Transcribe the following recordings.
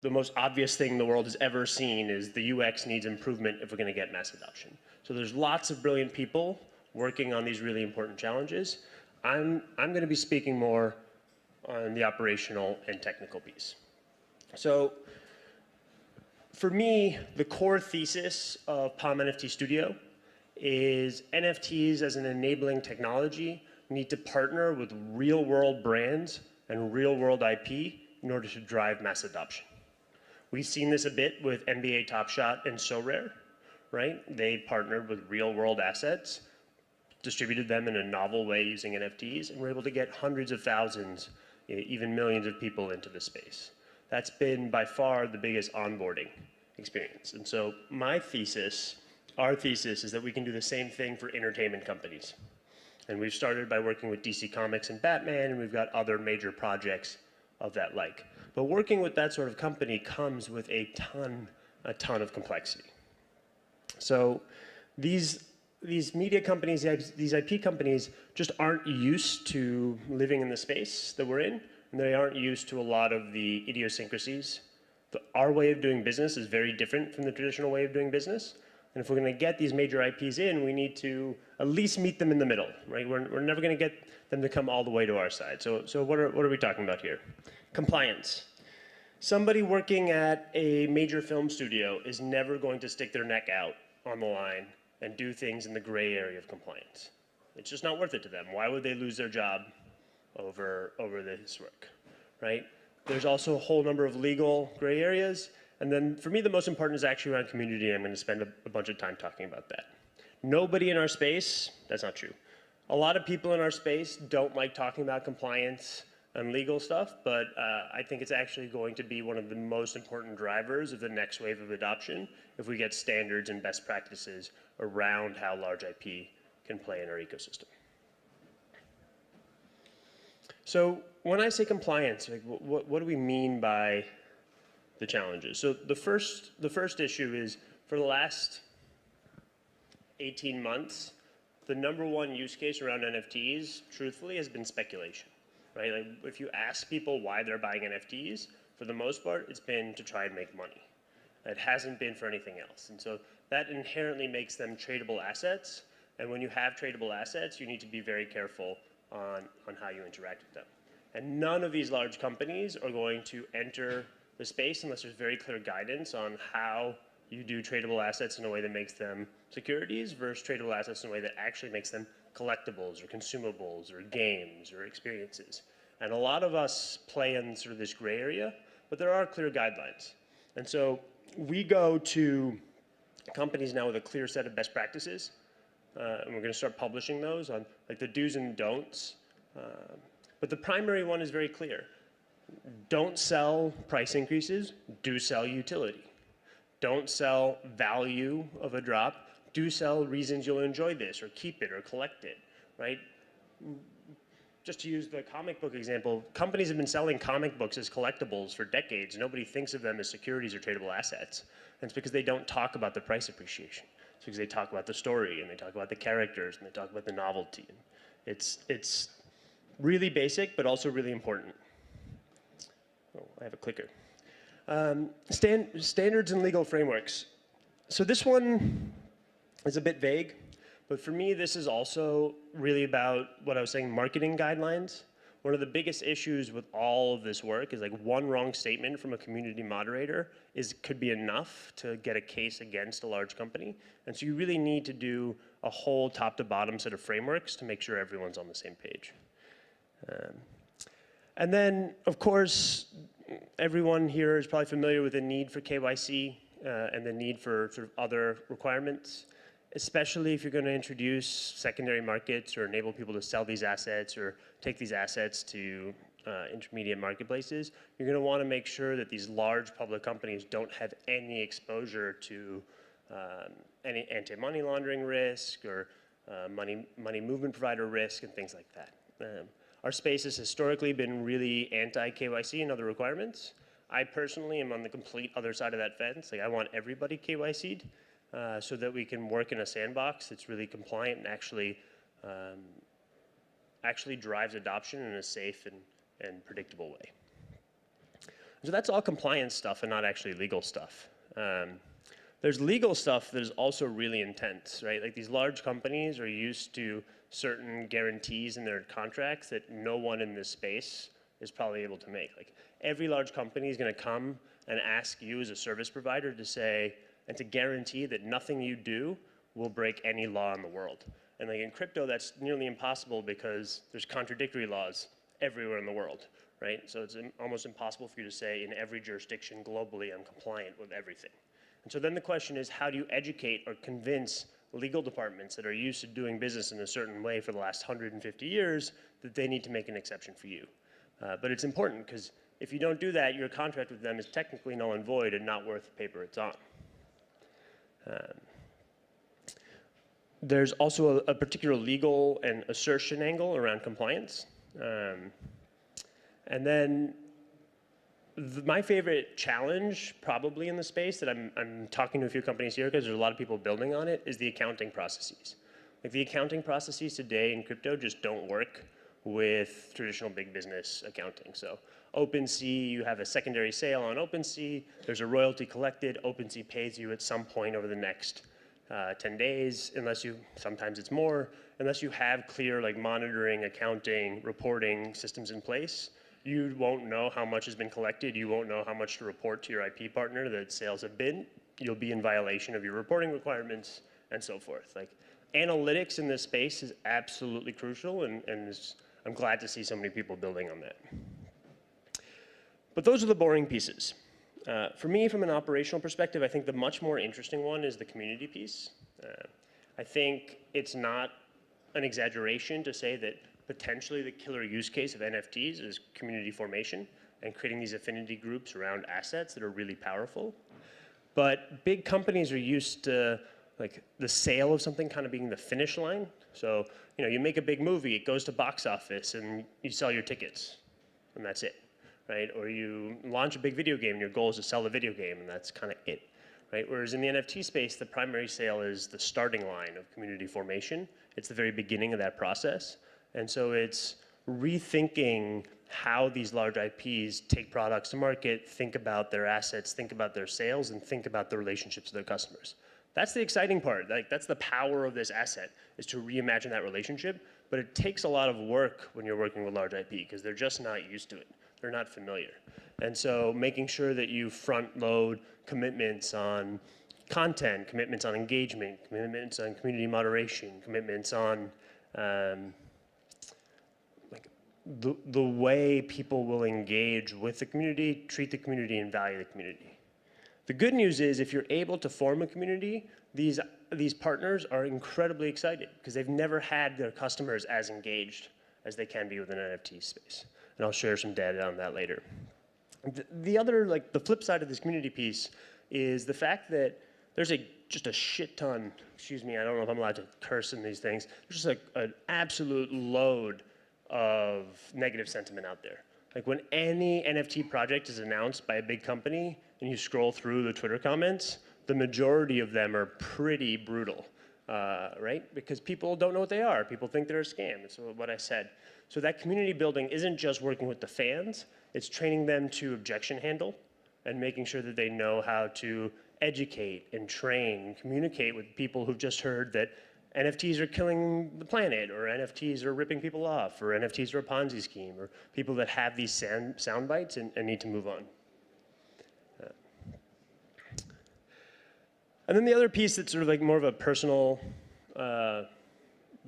the most obvious thing the world has ever seen is the UX needs improvement if we're going to get mass adoption. So there's lots of brilliant people working on these really important challenges. I'm going to be speaking more on the operational and technical piece. So for me, the core thesis of Palm NFT Studio is NFTs as an enabling technology need to partner with real-world brands and real-world IP in order to drive mass adoption. We've seen this a bit with NBA Top Shot and SoRare, right? They partnered with real-world assets, distributed them in a novel way using NFTs, and were able to get hundreds of thousands, even millions of people into the space. That's been by far the biggest onboarding experience. And so my thesis, our thesis, is that we can do the same thing for entertainment companies. And we've started by working with DC Comics and Batman, and we've got other major projects of that like. But working with that sort of company comes with a ton of complexity. So these media companies, these IP companies just aren't used to living in the space that we're in, and they aren't used to a lot of the idiosyncrasies. Our way of doing business is very different from the traditional way of doing business. And if we're going to get these major IPs in, we need to at least meet them in the middle, right? We're never going to get them to come all the way to our side. So what are we talking about here? Compliance. Somebody working at a major film studio is never going to stick their neck out on the line and do things in the gray area of compliance. It's just not worth it to them. Why would they lose their job over this work, right? There's also a whole number of legal gray areas. And then for me, the most important is actually around community. And I'm going to spend a bunch of time talking about that. Nobody in our space, that's not true. A lot of people in our space don't like talking about compliance and legal stuff, but I think it's actually going to be one of the most important drivers of the next wave of adoption if we get standards and best practices around how large IP can play in our ecosystem. So when I say compliance, like, what do we mean by the challenges? So the first issue is, for the last 18 months, the #1 use case around NFTs, truthfully, has been speculation, right? Like, if you ask people why they're buying NFTs, for the most part, it's been to try and make money. It hasn't been for anything else. And so that inherently makes them tradable assets. And when you have tradable assets, you need to be very careful on how you interact with them. And none of these large companies are going to enter the space unless there's very clear guidance on how you do tradable assets in a way that makes them securities versus tradable assets in a way that actually makes them collectibles or consumables or games or experiences. And a lot of us play in sort of this gray area, but there are clear guidelines. And so we go to companies now with a clear set of best practices, and we're going to start publishing those on like the do's and don'ts. But the primary one is very clear. Don't sell price increases, do sell utility. Don't sell value of a drop, do sell reasons you'll enjoy this or keep it or collect it, right? Just to use the comic book example, companies have been selling comic books as collectibles for decades. Nobody thinks of them as securities or tradable assets. And it's because they don't talk about the price appreciation. It's because they talk about the story and they talk about the characters and they talk about the novelty. It's really basic, but also really important. Oh, I have a clicker. Standards and legal frameworks. So this one is a bit vague, but for me, this is also really about what I was saying, marketing guidelines. One of the biggest issues with all of this work is like one wrong statement from a community moderator could be enough to get a case against a large company. And so you really need to do a whole top to bottom set of frameworks to make sure everyone's on the same page. And then, of course, everyone here is probably familiar with the need for KYC and the need for sort of other requirements, especially if you're going to introduce secondary markets or enable people to sell these assets or take these assets to intermediate marketplaces. You're going to want to make sure that these large public companies don't have any exposure to any anti-money laundering risk or money movement provider risk and things like that. Our space has historically been really anti-KYC and other requirements. I personally am on the complete other side of that fence. Like, I want everybody KYC'd so that we can work in a sandbox that's really compliant and actually drives adoption in a safe and predictable way. So that's all compliance stuff and not actually legal stuff. There's legal stuff that is also really intense, right? Like these large companies are used to certain guarantees in their contracts that no one in this space is probably able to make. Like every large company is going to come and ask you as a service provider to say, and to guarantee that nothing you do will break any law in the world. And like in crypto, that's nearly impossible because there's contradictory laws everywhere in the world, right? So it's almost impossible for you to say in every jurisdiction globally, I'm compliant with everything. And so then the question is, how do you educate or convince legal departments that are used to doing business in a certain way for the last 150 years that they need to make an exception for you? But it's important because if you don't do that, your contract with them is technically null and void and not worth the paper it's on. There's also a particular legal and assertion angle around compliance. And then my favorite challenge probably in the space that I'm talking to a few companies here because there's a lot of people building on it is the accounting processes. Like the accounting processes today in crypto just don't work with traditional big business accounting. So OpenSea, you have a secondary sale on OpenSea, there's a royalty collected, OpenSea pays you at some point over the next 10 days, unless you, sometimes it's more, unless you have clear like monitoring, accounting, reporting systems in place, you won't know how much has been collected, you won't know how much to report to your IP partner that sales have been, you'll be in violation of your reporting requirements, and so forth. Like analytics in this space is absolutely crucial, and I'm glad to see so many people building on that. But those are the boring pieces. For me, from an operational perspective, I think the much more interesting one is the community piece. I think it's not an exaggeration to say that potentially the killer use case of NFTs is community formation and creating these affinity groups around assets that are really powerful. But big companies are used to like the sale of something kind of being the finish line. So, you know, you make a big movie, it goes to box office and you sell your tickets and that's it, right? Or you launch a big video game and your goal is to sell the video game and that's kind of it, right? Whereas in the NFT space, the primary sale is the starting line of community formation. It's the very beginning of that process. And so it's rethinking how these large IPs take products to market, think about their assets, think about their sales, and think about the relationships with their customers. That's the exciting part. Like, that's the power of this asset, is to reimagine that relationship. But it takes a lot of work when you're working with large IP because they're just not used to it. They're not familiar. And so making sure that you front load commitments on content, commitments on engagement, commitments on community moderation, commitments on the way people will engage with the community, treat the community, and value the community. The good news is if you're able to form a community, these partners are incredibly excited because they've never had their customers as engaged as they can be with an NFT space. And I'll share some data on that later. The other, like the flip side of this community piece is the fact that there's just a shit ton, excuse me, I don't know if I'm allowed to curse in these things, there's just an absolute load of negative sentiment out there. Like when any NFT project is announced by a big company and you scroll through the Twitter comments, the majority of them are pretty brutal, right? Because people don't know what they are. People think they're a scam. That's what I said. So that community building isn't just working with the fans, it's training them to objection handle and making sure that they know how to educate and train and communicate with people who've just heard that NFTs are killing the planet, or NFTs are ripping people off, or NFTs are a Ponzi scheme, or people that have these sound bites and need to move on. And then the other piece that's sort of like more of a personal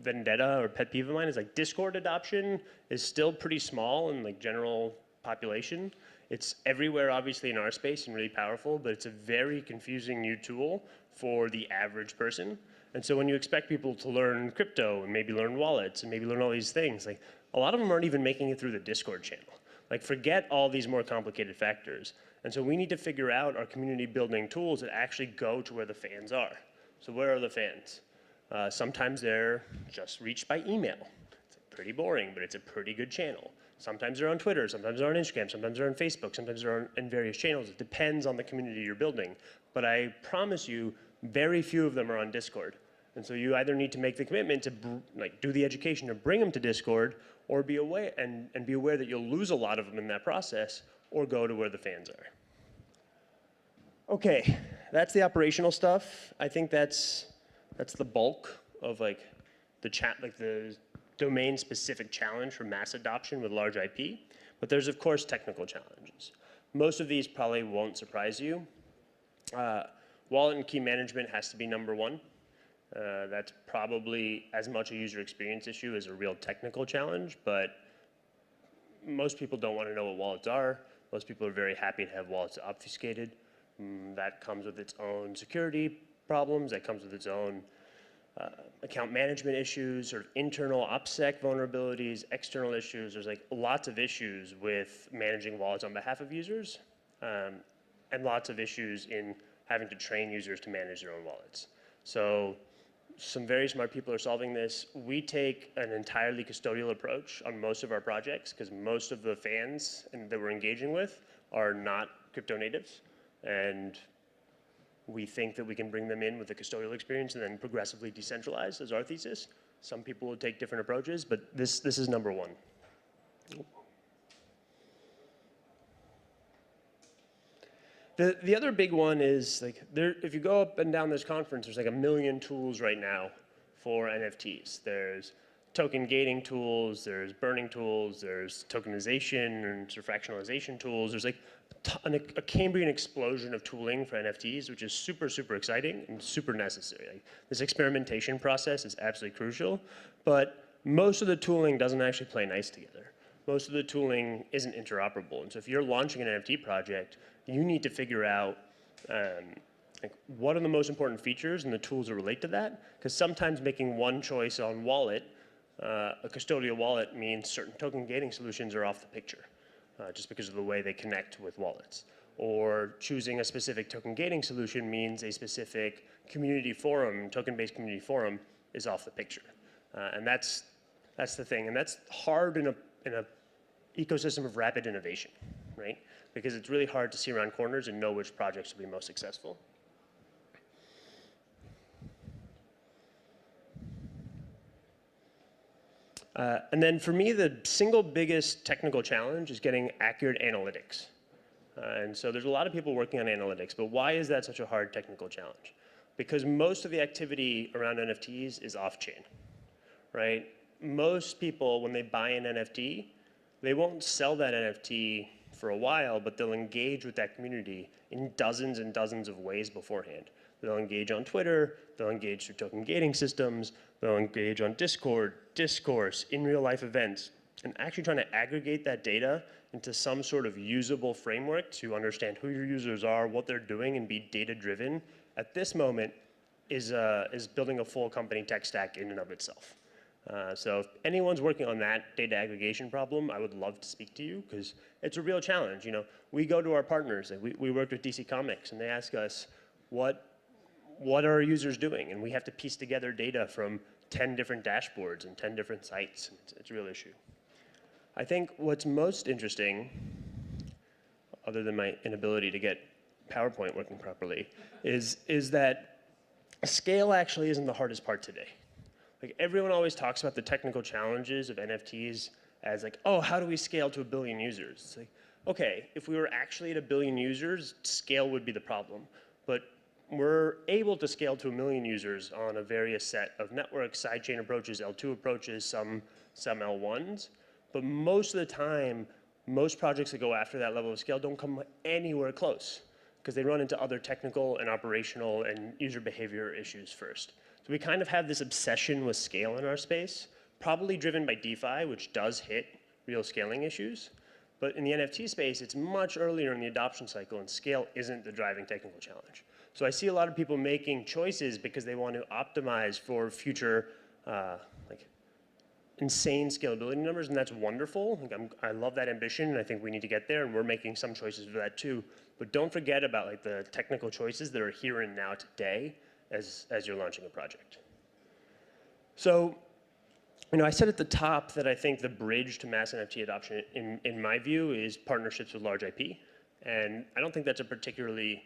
vendetta or pet peeve of mine is like Discord adoption is still pretty small in like general population. It's everywhere obviously in our space and really powerful, but it's a very confusing new tool for the average person. And so when you expect people to learn crypto and maybe learn wallets and maybe learn all these things, like a lot of them aren't even making it through the Discord channel. Like forget all these more complicated factors. And so we need to figure out our community building tools that actually go to where the fans are. So where are the fans? Sometimes they're just reached by email. It's pretty boring, but it's a pretty good channel. Sometimes they're on Twitter, sometimes they're on Instagram, sometimes they're on Facebook, sometimes they're in various channels. It depends on the community you're building. But I promise you, very few of them are on Discord. And so you either need to make the commitment to like do the education to bring them to Discord, or be aware and be aware that you'll lose a lot of them in that process, or go to where the fans are. Okay, that's the operational stuff. I think that's the bulk of like the domain-specific challenge for mass adoption with large IP. But there's of course technical challenges. Most of these probably won't surprise you. Wallet and key management has to be number one. That's probably as much a user experience issue as a real technical challenge, but most people don't want to know what wallets are. Most people are very happy to have wallets obfuscated. That comes with its own security problems. That comes with its own account management issues, sort of internal OPSEC vulnerabilities, external issues. There's like lots of issues with managing wallets on behalf of users, and lots of issues in having to train users to manage their own wallets. So some very smart people are solving this. We take an entirely custodial approach on most of our projects because most of the fans that we're engaging with are not crypto natives. And we think that we can bring them in with a custodial experience and then progressively decentralize as our thesis. Some people will take different approaches, but this is number one. The other big one is like if you go up and down this conference, there's like 1 million tools right now for NFTs. There's token gating tools, there's burning tools, there's tokenization and sort of fractionalization tools. There's like a Cambrian explosion of tooling for NFTs, which is super, super exciting and super necessary. Like, this experimentation process is absolutely crucial, but most of the tooling doesn't actually play nice together. Most of the tooling isn't interoperable. And so if you're launching an NFT project, you need to figure out like what are the most important features and the tools that relate to that. Because sometimes making one choice on wallet, a custodial wallet, means certain token gating solutions are off the picture just because of the way they connect with wallets. Or choosing a specific token gating solution means a specific community forum, token-based community forum, is off the picture. And that's the thing. And that's hard in a ecosystem of rapid innovation, right? Because it's really hard to see around corners and know which projects will be most successful. And then for me, the single biggest technical challenge is getting accurate analytics. And so there's a lot of people working on analytics, but why is that such a hard technical challenge? Because most of the activity around NFTs is off-chain, right? Most people, when they buy an NFT, they won't sell that NFT for a while, but they'll engage with that community in dozens and dozens of ways beforehand. They'll engage on Twitter, they'll engage through token gating systems, they'll engage on Discord, Discourse, in real life events, and actually trying to aggregate that data into some sort of usable framework to understand who your users are, what they're doing, and be data-driven, at this moment is building a full company tech stack in and of itself. So if anyone's working on that data aggregation problem, I would love to speak to you because it's a real challenge. You know, we go to our partners, like we worked with DC Comics, and they ask us, what are our users doing? And we have to piece together data from 10 different dashboards and 10 different sites. It's a real issue. I think what's most interesting, other than my inability to get PowerPoint working properly, is that scale actually isn't the hardest part today. Like everyone always talks about the technical challenges of NFTs as like, oh, how do we scale to 1 billion users? It's like, okay, if we were actually at 1 billion users, scale would be the problem. But we're able to scale to 1 million users on a various set of networks, sidechain approaches, L2 approaches, some L1s. But most of the time, most projects that go after that level of scale don't come anywhere close because they run into other technical and operational and user behavior issues first. So we kind of have this obsession with scale in our space, probably driven by DeFi, which does hit real scaling issues. But in the NFT space, it's much earlier in the adoption cycle, and scale isn't the driving technical challenge. So I see a lot of people making choices because they want to optimize for future like insane scalability numbers, and that's wonderful. Like I love that ambition, and I think we need to get there, and we're making some choices for that too. But don't forget about like the technical choices that are here and now today as you're launching a project. So, you know, I said at the top that I think the bridge to mass NFT adoption, in my view, is partnerships with large IP. And I don't think that's a particularly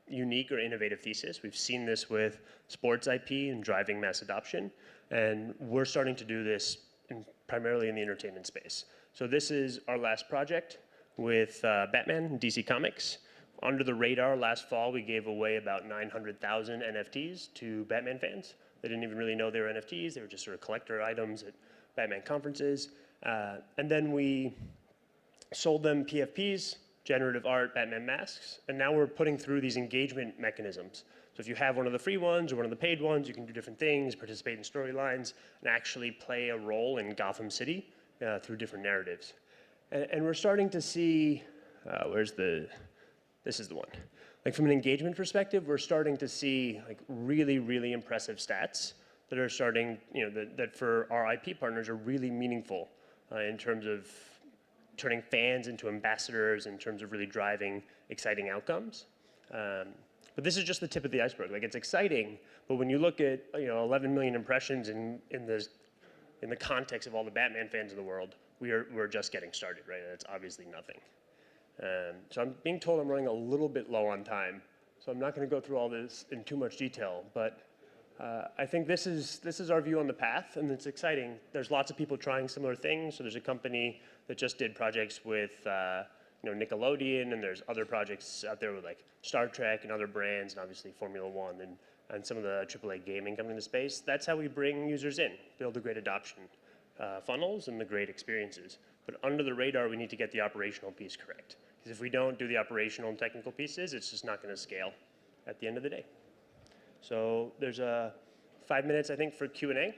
unique or innovative thesis. We've seen this with sports IP and driving mass adoption. And we're starting to do this primarily in the entertainment space. So this is our last project. with Batman and DC Comics. Under the radar, last fall, we gave away about 900,000 NFTs to Batman fans. They didn't even really know they were NFTs. They were just sort of collector items at Batman conferences. And then we sold them PFPs, generative art, Batman masks, and now we're putting through these engagement mechanisms. So if you have one of the free ones or one of the paid ones, you can do different things, participate in storylines, and actually play a role in Gotham City through different narratives. And we're starting to see, this is the one. Like from an engagement perspective, we're starting to see like really, really impressive stats that are starting, that for our IP partners are really meaningful in terms of turning fans into ambassadors, in terms of really driving exciting outcomes. But this is just the tip of the iceberg. Like it's exciting, but when you look at 11 million impressions in the context of all the Batman fans in the world, we're just getting started, right? That's obviously nothing. So I'm being told I'm running a little bit low on time, so I'm not going to go through all this in too much detail. But I think this is our view on the path, and it's exciting. There's lots of people trying similar things. So there's a company that just did projects with Nickelodeon, and there's other projects out there with like Star Trek and other brands, and obviously Formula One and some of the AAA gaming coming into space. That's how we bring users in, build the great adoption funnels and the great experiences. But under the radar, we need to get the operational piece correct. Because if we don't do the operational and technical pieces, it's just not going to scale at the end of the day. So there's 5 minutes, I think, for Q&A.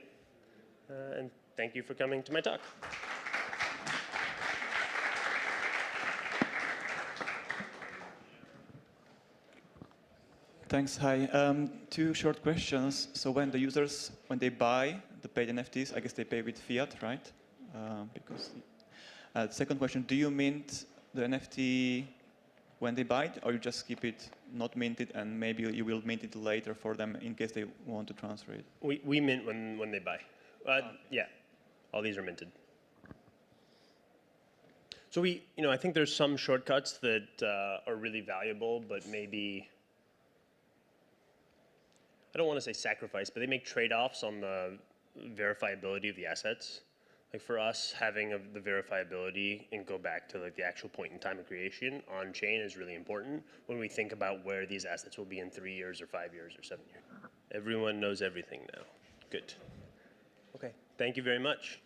And thank you for coming to my talk. Thanks. Hi. 2 short questions. So when they buy the paid NFTs, I guess they pay with fiat, right? Second question, do you mint the NFT when they buy it, or you just keep it not minted and maybe you will mint it later for them in case they want to transfer it? We mint when they buy. Yeah, all these are minted. So I think there's some shortcuts that are really valuable, but maybe, I don't want to say sacrifice, but they make trade-offs on the verifiability of the assets. Like for us, having the verifiability and go back to like the actual point in time of creation on chain is really important when we think about where these assets will be in 3 years or 5 years or 7 years. Everyone knows everything now. Good. Okay, thank you very much.